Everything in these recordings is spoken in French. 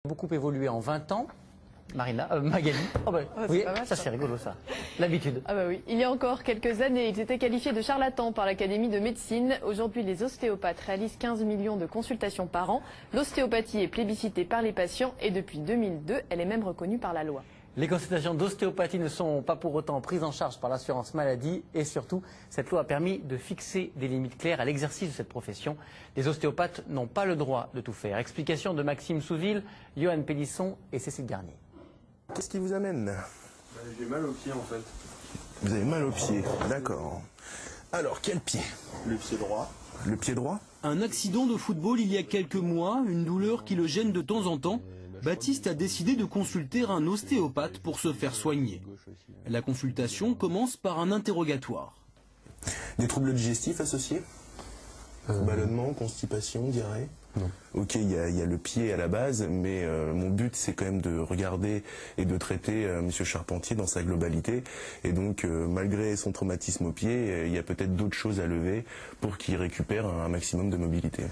Beaucoup évolué en 20 ans. Magali. Oh bah, oui, mal, ça c'est rigolo ça. L'habitude. Ah bah oui. Il y a encore quelques années, ils étaient qualifiés de charlatans par l'Académie de médecine. Aujourd'hui, les ostéopathes réalisent 15 millions de consultations par an. L'ostéopathie est plébiscitée par les patients et depuis 2002, elle est même reconnue par la loi. Les consultations d'ostéopathie ne sont pas pour autant prises en charge par l'assurance maladie et surtout, cette loi a permis de fixer des limites claires à l'exercice de cette profession. Les ostéopathes n'ont pas le droit de tout faire. Explication de Maxime Souville, Johan Pélisson et Cécile Garnier. Qu'est-ce qui vous amène? J'ai mal au pied en fait. Vous avez mal au pied, d'accord. Alors, quel pied? Le pied droit. Le pied droit? Un accident de football il y a quelques mois, une douleur qui le gêne de temps en temps. Baptiste a décidé de consulter un ostéopathe pour se faire soigner. La consultation commence par un interrogatoire. Des troubles digestifs associés? Ballonnement, constipation, diarrhée? Non. Ok, il y a le pied à la base, mais mon but c'est quand même de regarder et de traiter Monsieur Charpentier dans sa globalité. Et donc, malgré son traumatisme au pied, il y a peut-être d'autres choses à lever pour qu'il récupère un maximum de mobilité.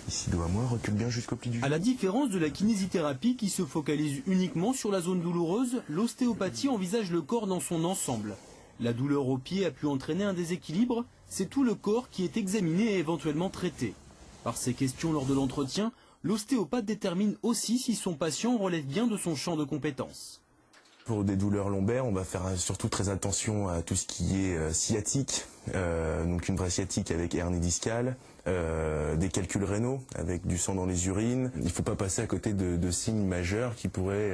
Ici, doigt moi, recule bien jusqu'au pli du genou. À la différence de la kinésithérapie qui se focalise uniquement sur la zone douloureuse, l'ostéopathie envisage le corps dans son ensemble. La douleur au pied a pu entraîner un déséquilibre, c'est tout le corps qui est examiné et éventuellement traité. Par ces questions lors de l'entretien, l'ostéopathe détermine aussi si son patient relève bien de son champ de compétences. Pour des douleurs lombaires, on va faire surtout très attention à tout ce qui est sciatique, donc une vraie sciatique avec hernie discale, des calculs rénaux avec du sang dans les urines. Il ne faut pas passer à côté de signes majeurs qui pourraient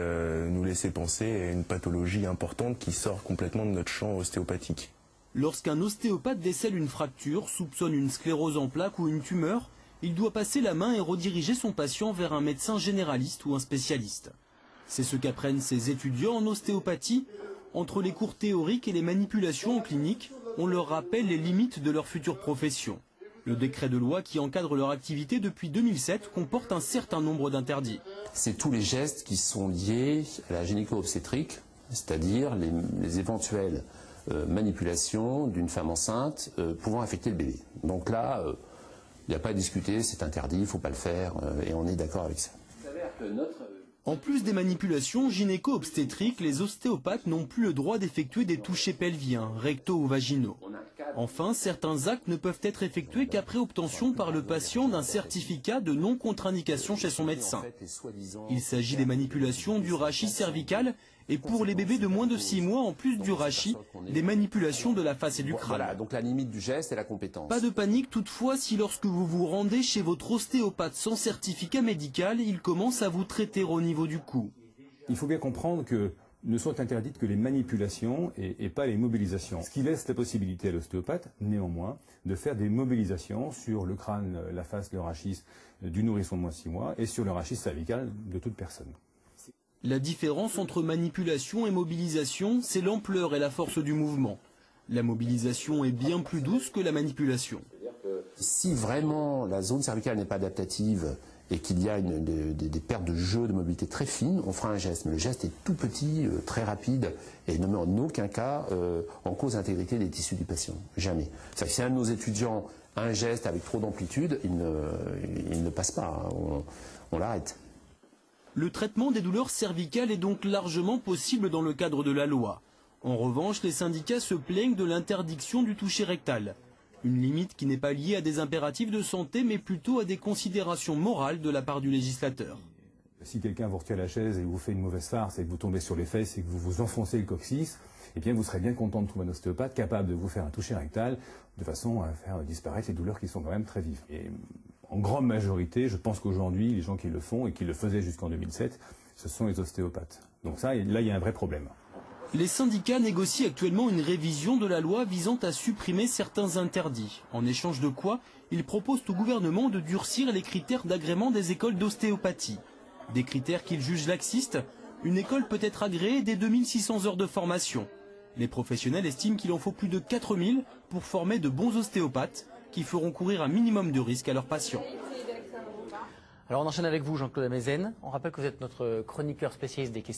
nous laisser penser à une pathologie importante qui sort complètement de notre champ ostéopathique. Lorsqu'un ostéopathe décèle une fracture, soupçonne une sclérose en plaques ou une tumeur, il doit passer la main et rediriger son patient vers un médecin généraliste ou un spécialiste. C'est ce qu'apprennent ces étudiants en ostéopathie. Entre les cours théoriques et les manipulations en clinique, on leur rappelle les limites de leur future profession. Le décret de loi qui encadre leur activité depuis 2007 comporte un certain nombre d'interdits. C'est tous les gestes qui sont liés à la gynéco-obstétrique, c'est-à-dire les éventuelles manipulations d'une femme enceinte pouvant affecter le bébé. Donc là, il n'y a pas à discuter, c'est interdit, il ne faut pas le faire, et on est d'accord avec ça. En plus des manipulations gynéco-obstétriques, les ostéopathes n'ont plus le droit d'effectuer des touchés pelviens, rectaux ou vaginaux. Enfin, certains actes ne peuvent être effectués qu'après obtention par le patient d'un certificat de non-contre-indication chez son médecin. Il s'agit des manipulations du rachis cervical et pour les bébés de moins de 6 mois, en plus du rachis, des manipulations de la face et du crâne. Voilà, donc la limite du geste est la compétence. Pas de panique toutefois si lorsque vous vous rendez chez votre ostéopathe sans certificat médical, il commence à vous traiter au niveau du cou. Il faut bien comprendre que ne sont interdites que les manipulations et pas les mobilisations. Ce qui laisse la possibilité à l'ostéopathe, néanmoins, de faire des mobilisations sur le crâne, la face, le rachis du nourrisson de moins de 6 mois et sur le rachis cervical de toute personne. La différence entre manipulation et mobilisation, c'est l'ampleur et la force du mouvement. La mobilisation est bien plus douce que la manipulation. Si vraiment la zone cervicale n'est pas adaptative et qu'il y a des pertes de jeu, de mobilité très fines, on fera un geste. Mais le geste est tout petit, très rapide et ne met en aucun cas en cause l'intégrité des tissus du patient. Jamais. C'est-à-dire que si un de nos étudiants a un geste avec trop d'amplitude, il ne passe pas, hein. On l'arrête. Le traitement des douleurs cervicales est donc largement possible dans le cadre de la loi. En revanche, les syndicats se plaignent de l'interdiction du toucher rectal. Une limite qui n'est pas liée à des impératifs de santé, mais plutôt à des considérations morales de la part du législateur. Si quelqu'un vous retire la chaise et vous fait une mauvaise farce et que vous tombez sur les fesses et que vous vous enfoncez le coccyx, eh bien vous serez bien content de trouver un ostéopathe capable de vous faire un toucher rectal de façon à faire disparaître les douleurs qui sont quand même très vives. Et en grande majorité, je pense qu'aujourd'hui, les gens qui le font et qui le faisaient jusqu'en 2007, ce sont les ostéopathes. Donc ça, là, il y a un vrai problème. Les syndicats négocient actuellement une révision de la loi visant à supprimer certains interdits. En échange de quoi, ils proposent au gouvernement de durcir les critères d'agrément des écoles d'ostéopathie. Des critères qu'ils jugent laxistes. Une école peut être agréée dès 2600 heures de formation. Les professionnels estiment qu'il en faut plus de 4000 pour former de bons ostéopathes qui feront courir un minimum de risques à leurs patients. Alors on enchaîne avec vous, Jean-Claude Amezen. On rappelle que vous êtes notre chroniqueur spécialiste des questions.